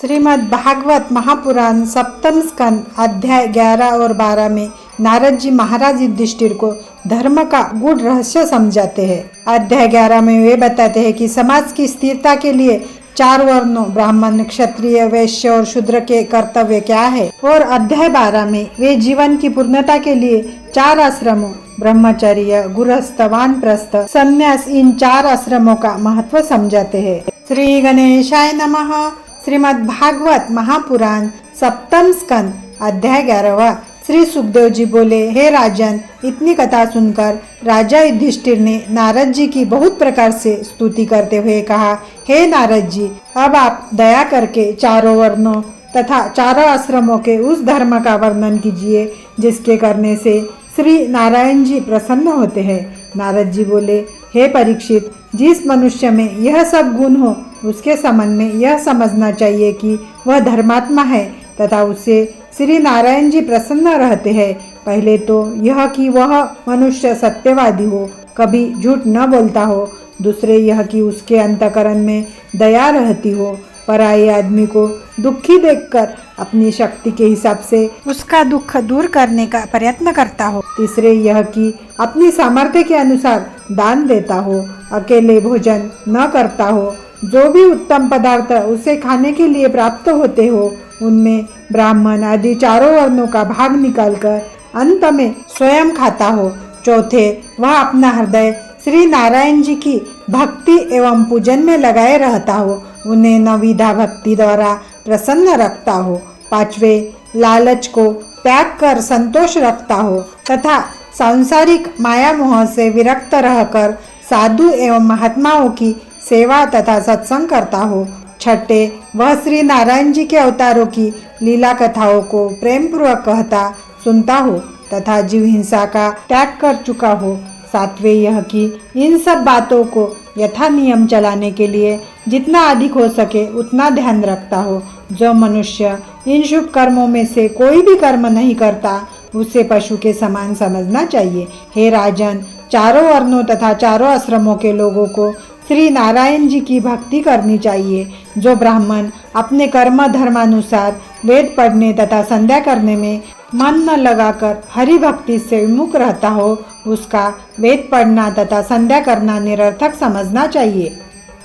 श्रीमद् भागवत महापुराण सप्तम स्कंद अध्याय 11 और 12 में नारद जी महाराज युधिष्ठिर को धर्म का गूढ़ रहस्य समझाते हैं। अध्याय 11 में वे बताते हैं कि समाज की स्थिरता के लिए 4 वर्णों ब्राह्मण, क्षत्रिय, वैश्य और शूद्र के कर्तव्य क्या है, और अध्याय 12 में वे जीवन की पूर्णता के लिए 4 आश्रमों ब्रह्मचर्य, गृहस्थ, वानप्रस्थ, संन्यास, इन 4 आश्रमों का महत्व समझाते हैं। श्री गणेशाय नमः। श्रीमद् भागवत महापुराण सप्तम स्कंद अध्याय 11। श्री सुखदेव जी बोले, हे राजन, इतनी कथा सुनकर राजा युधिष्ठिर ने नारद जी की बहुत प्रकार से स्तुति करते हुए कहा, हे नारद जी, अब आप दया करके 4 वर्णों तथा 4 आश्रमों के उस धर्म का वर्णन कीजिए जिसके करने से श्री नारायण जी प्रसन्न होते हैं। नारद जी बोले, हे परीक्षित, जिस मनुष्य में यह सब गुण हो उसके संबंध में यह समझना चाहिए कि वह धर्मात्मा है तथा उससे श्री नारायण जी प्रसन्न रहते हैं। पहले तो यह कि वह मनुष्य सत्यवादी हो, कभी झूठ न बोलता हो। दूसरे यह कि उसके अंतःकरण में दया रहती हो, पराये आदमी को दुखी देखकर अपनी शक्ति के हिसाब से उसका दुख दूर करने का प्रयत्न करता हो। तीसरे यह कि अपनी सामर्थ्य के अनुसार दान देता हो, अकेले भोजन न करता हो, जो भी उत्तम पदार्थ उसे खाने के लिए प्राप्त होते हो उनमें ब्राह्मण आदि 4 वर्णों का भाग निकालकर अंत में स्वयं खाता हो। चौथे, वह अपना हृदय श्री नारायण जी की भक्ति एवं पूजन में लगाए रहता हो, उन्हें नविधा भक्ति द्वारा प्रसन्न रखता हो। 5वें, लालच को त्याग कर संतोष रखता हो तथा सांसारिक माया मोह से विरक्त रहकर साधु एवं महात्माओं की सेवा तथा सत्संग करता हो। 6ठे, वह श्री नारायण जी के अवतारों की लीला कथाओं को प्रेम पूर्वक कहता सुनता हो तथा जीव हिंसा का त्याग कर चुका हो। 7वें, यह कि इन सब बातों को यथा नियम चलाने के लिए जितना अधिक हो सके उतना ध्यान रखता हो। जो मनुष्य इन शुभ कर्मों में से कोई भी कर्म नहीं करता उसे पशु के समान समझना चाहिए। हे राजन, 4 वर्णों तथा 4 आश्रमों के लोगों को श्री नारायण जी की भक्ति करनी चाहिए। जो ब्राह्मण अपने कर्म धर्मानुसार वेद पढ़ने तथा संध्या करने में मन न लगाकर हरि भक्ति से विमुख रहता हो उसका वेद पढ़ना तथा संध्या करना निरर्थक समझना चाहिए।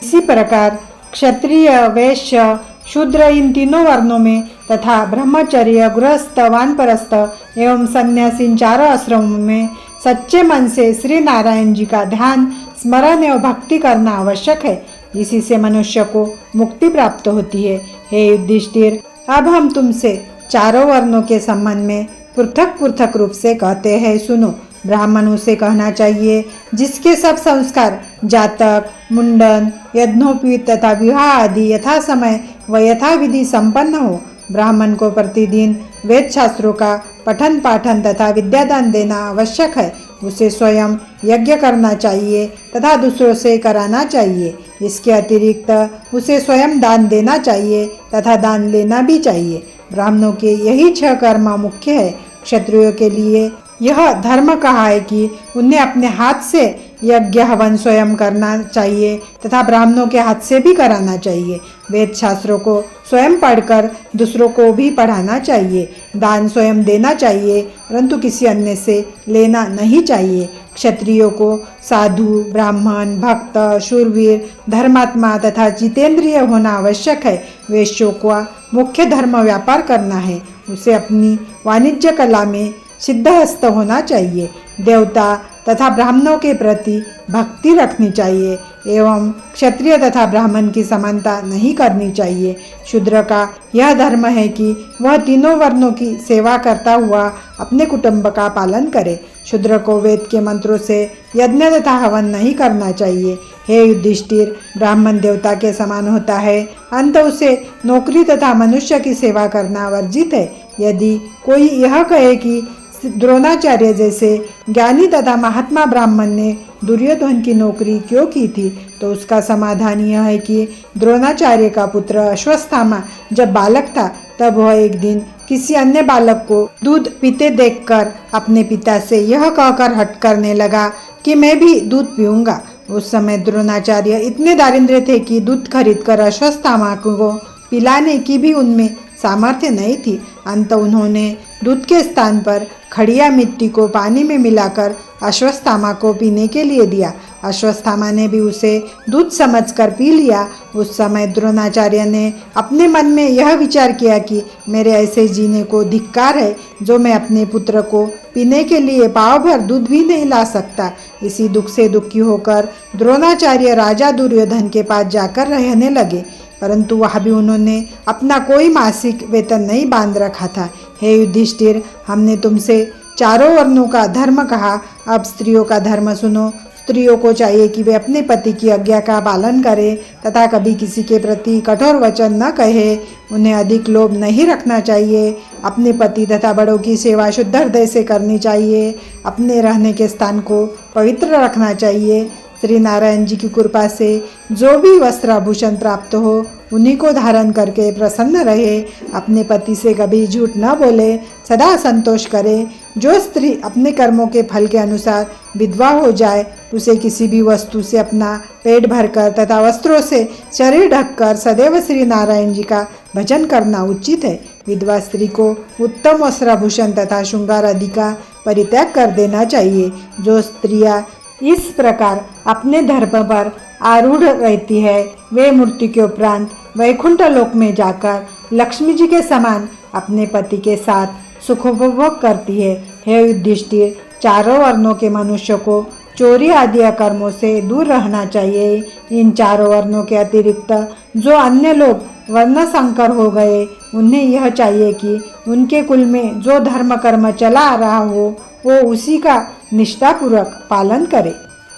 इसी प्रकार क्षत्रिय, वैश्य, शूद्र, इन 3 वर्णों में तथा ब्रह्मचर्य, गृहस्थ, वानप्रस्थ एवं संन्यास, इन 4 आश्रमों में सच्चे मन से श्री नारायण जी का ध्यान, स्मरण एवं भक्ति करना आवश्यक है। इसी से मनुष्य को मुक्ति प्राप्त होती है। हे युधिष्ठिर, अब हम तुमसे 4 वर्णों के संबंध में पृथक पृथक रूप से कहते हैं, सुनो। ब्राह्मण उसे कहना चाहिए जिसके सब संस्कार जातक, मुंडन, यज्ञोपवीत तथा विवाह आदि यथा समय व यथा विधि संपन्न हो। ब्राह्मण को प्रतिदिन वेद शास्त्रों का पठन पाठन तथा विद्यादान देना आवश्यक है। उसे स्वयं यज्ञ करना चाहिए तथा दूसरों से कराना चाहिए। इसके अतिरिक्त उसे स्वयं दान देना चाहिए तथा दान लेना भी चाहिए। ब्राह्मणों के यही 6 कर्म मुख्य है। क्षत्रियों के लिए यह धर्म कहा है कि उन्हें अपने हाथ से यज्ञ हवन स्वयं करना चाहिए तथा ब्राह्मणों के हाथ से भी कराना चाहिए। वेद शास्त्रों को स्वयं पढ़कर दूसरों को भी पढ़ाना चाहिए। दान स्वयं देना चाहिए परंतु किसी अन्य से लेना नहीं चाहिए। क्षत्रियों को साधु, ब्राह्मण, भक्त, शूरवीर, धर्मात्मा तथा जितेंद्रिय होना आवश्यक है। वैश्यों का मुख्य धर्म व्यापार करना है, उसे अपनी वाणिज्य कला में सिद्धहस्त होना चाहिए। देवता तथा ब्राह्मणों के प्रति भक्ति रखनी चाहिए एवं क्षत्रिय तथा ब्राह्मण की समानता नहीं करनी चाहिए। शूद्र का यह धर्म है कि वह 3 वर्णों की सेवा करता हुआ अपने कुटुंब का पालन करे। शूद्र को वेद के मंत्रों से यज्ञ तथा हवन नहीं करना चाहिए। हे युधिष्ठिर, ब्राह्मण देवता के समान होता है, अंत उसे नौकरी तथा मनुष्य की सेवा करना वर्जित है। यदि कोई यह कहे कि द्रोणाचार्य जैसे ज्ञानी तथा महात्मा ब्राह्मण ने दुर्योधन की नौकरी क्यों की थी, तो उसका समाधान यह है कि द्रोणाचार्य का पुत्र अश्वत्थामा जब बालक था तब वह एक दिन किसी अन्य बालक को दूध पीते देखकर अपने पिता से यह कहकर हट करने लगा कि मैं भी दूध पीऊंगा। उस समय द्रोणाचार्य इतने दारिद्र्य थे कि दूध खरीदकर अश्वत्थामा को पिलाने की भी उनमें सामर्थ्य नहीं थी। अंत उन्होंने दूध के स्थान पर खड़िया मिट्टी को पानी में मिलाकर अश्वत्थामा को पीने के लिए दिया। अश्वत्थामा ने भी उसे दूध समझकर पी लिया। उस समय द्रोणाचार्य ने अपने मन में यह विचार किया कि मेरे ऐसे जीने को धिक्कार है जो मैं अपने पुत्र को पीने के लिए पाव भर दूध भी नहीं ला सकता। इसी दुख से दुखी होकर द्रोणाचार्य राजा दुर्योधन के पास जाकर रहने लगे, परंतु वहाँ भी उन्होंने अपना कोई मासिक वेतन नहीं बांध रखा था। हे युधिष्ठिर, हमने तुमसे चारों वर्णों का धर्म कहा, अब स्त्रियों का धर्म सुनो। स्त्रियों को चाहिए कि वे अपने पति की आज्ञा का पालन करें तथा कभी किसी के प्रति कठोर वचन न कहे। उन्हें अधिक लोभ नहीं रखना चाहिए। अपने पति तथा बड़ों की सेवा शुद्ध हृदय से करनी चाहिए। अपने रहने के स्थान को पवित्र रखना चाहिए। श्री नारायण जी की कृपा से जो भी वस्त्र आभूषण प्राप्त हो उन्हीं को धारण करके प्रसन्न रहे। अपने पति से कभी झूठ न बोले, सदा संतोष करे। जो स्त्री अपने कर्मों के फल के अनुसार विधवा हो जाए उसे किसी भी वस्तु से अपना पेट भरकर तथा वस्त्रों से शरीर ढककर सदैव श्री नारायण जी का भजन करना उचित है। विधवा स्त्री को उत्तम वस्त्राभूषण तथा श्रृंगार आदि का परित्याग कर देना चाहिए। जो स्त्रियां इस प्रकार अपने धर्म पर आरूढ़ रहती है वे मृत्यु के उपरांत वैकुंठ लोक में जाकर लक्ष्मी जी के समान अपने पति के साथ सुखोपभोग करती है। हे युधिष्ठिर, चारों वर्णों के मनुष्य को चोरी आदि कर्मों से दूर रहना चाहिए। इन चारों वर्णों के अतिरिक्त जो अन्य लोग वर्ण संकर हो गए उन्हें यह चाहिए कि उनके कुल में जो धर्म कर्म चला आ रहा हो वो उसी का निष्ठापूर्वक पालन करे।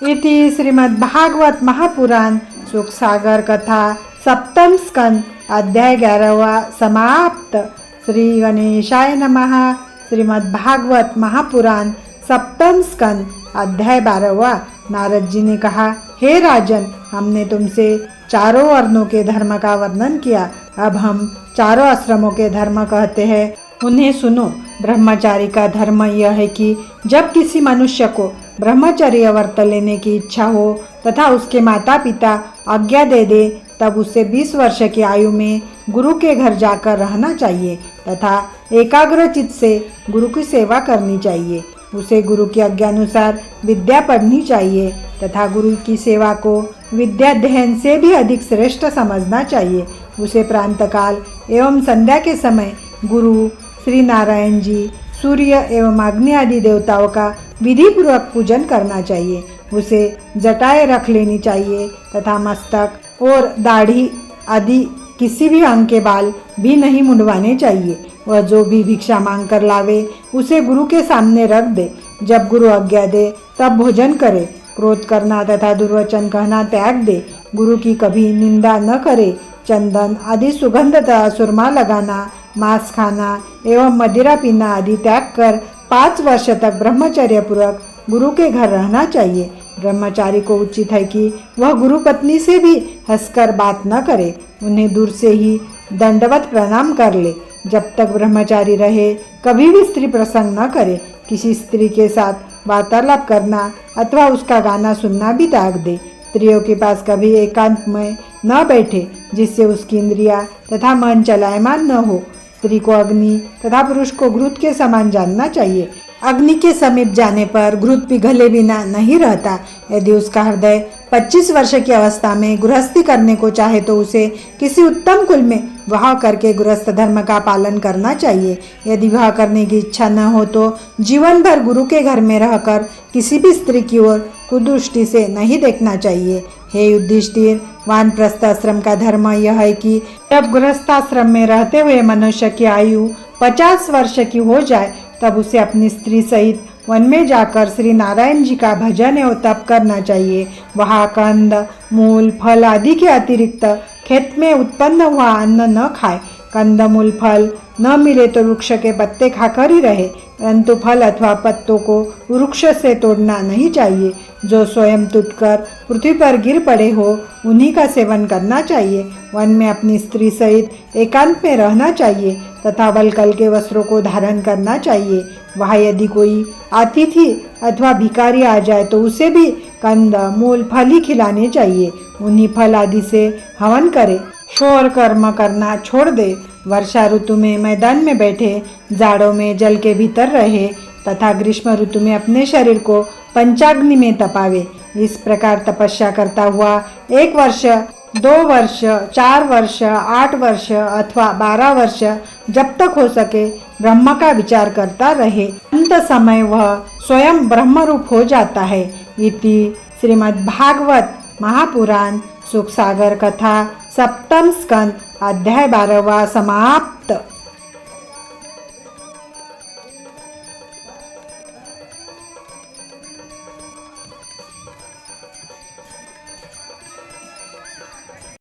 इति श्रीमद्भागवत महापुराण सुख सागर कथा सप्तम स्कंद अध्याय 11वां समाप्त। श्री गणेशाय नमः। श्रीमद्भागवत महापुराण सप्तम स्कंद अध्याय 12वां। नारद जी ने कहा, हे राजन, हमने तुमसे चारों वर्णों के धर्म का वर्णन किया। अब हम चारों आश्रमों के धर्म कहते हैं, उन्हें सुनो। ब्रह्मचारी का धर्म यह है कि जब किसी मनुष्य को ब्रह्मचर्य व्रत लेने की इच्छा हो तथा उसके माता पिता आज्ञा दे दे तब उसे 20 वर्ष की आयु में गुरु के घर जाकर रहना चाहिए तथा एकाग्रचित से गुरु की सेवा करनी चाहिए। उसे गुरु की आज्ञा अनुसार विद्या पढ़नी चाहिए तथा गुरु की सेवा को विद्याध्ययन से भी अधिक श्रेष्ठ समझना चाहिए। उसे प्रातःकाल एवं संध्या के समय गुरु श्री नारायण जी, सूर्य एवं अग्नि आदि देवताओं का विधि पूर्वक पूजन करना चाहिए। उसे जटाएं रख लेनी चाहिए तथा मस्तक और दाढ़ी आदि किसी भी अंग के बाल भी नहीं मुंडवाने चाहिए। वह जो भी भिक्षा मांग कर लावे उसे गुरु के सामने रख दे। जब गुरु आज्ञा दे तब भोजन करे। क्रोध करना तथा दुर्वचन कहना त्याग दे। गुरु की कभी निंदा न करे। चंदन आदि सुगंध तथा सुरमा लगाना, मांस खाना एवं मदिरा पीना आदि त्याग कर 5 वर्ष तक ब्रह्मचर्य पूर्वक गुरु के घर रहना चाहिए। ब्रह्मचारी को उचित है कि वह गुरु पत्नी से भी हंसकर बात न करे, उन्हें दूर से ही दंडवत प्रणाम कर ले। जब तक ब्रह्मचारी रहे कभी भी स्त्री प्रसंग न करे। किसी स्त्री के साथ वार्तालाप करना अथवा उसका गाना सुनना भी त्याग दे। स्त्रियों के पास कभी एकांत में न बैठे जिससे उसकी इंद्रियां तथा मन चलायमान न हो। स्त्री को अग्नि तथा पुरुष को घृत के समान जानना चाहिए। अग्नि के समीप जाने पर घृत पिघले बिना नहीं रहता। यदि उसका हृदय 25 वर्ष की अवस्था में गृहस्थी करने को चाहे तो उसे किसी उत्तम कुल में विवाह करके गृहस्थ धर्म का पालन करना चाहिए। यदि विवाह करने की इच्छा न हो तो जीवन भर गुरु के घर में रहकर किसी भी स्त्री की ओर कुदृष्टि से नहीं देखना चाहिए। हे युधिष्ठिर, वानप्रस्थ आश्रम का धर्म यह है कि जब गृहस्थाश्रम में रहते हुए मनुष्य की आयु 50 वर्ष की हो जाए तब उसे अपनी स्त्री सहित वन में जाकर श्री नारायण जी का भजन एवं तप करना चाहिए। वहाँ कंद, मूल, फल आदि के अतिरिक्त खेत में उत्पन्न हुआ अन्न न खाए। कंद, मूल, फल न मिले तो वृक्ष के पत्ते खाकर ही रहे, परंतु फल अथवा पत्तों को वृक्ष से तोड़ना नहीं चाहिए। जो स्वयं टूटकर पृथ्वी पर गिर पड़े हो उन्हीं का सेवन करना चाहिए। वन में अपनी स्त्री सहित एकांत में रहना चाहिए तथा वलकल के वस्त्रों को धारण करना चाहिए। वहाँ यदि कोई अतिथि अथवा भिखारी आ जाए तो उसे भी कंद, मूल, फल ही खिलाने चाहिए। उन्हीं फल आदि से हवन करे। शोर कर्म करना छोड़ दे, वर्षा ऋतु में मैदान में बैठे, जाड़ों में जल के भीतर रहे तथा ग्रीष्म ऋतु में अपने शरीर को पंचाग्नि में तपावे। इस प्रकार तपस्या करता हुआ 1 वर्ष, 2 वर्ष, 4 वर्ष, 8 वर्ष अथवा 12 वर्ष जब तक हो सके ब्रह्म का विचार करता रहे। अंत समय वह स्वयं ब्रह्मरूप हो जाता है। इति श्रीमद्भागवत महापुराण सुखसागर कथा सप्तम स्कंद अध्याय 12वां समाप्त।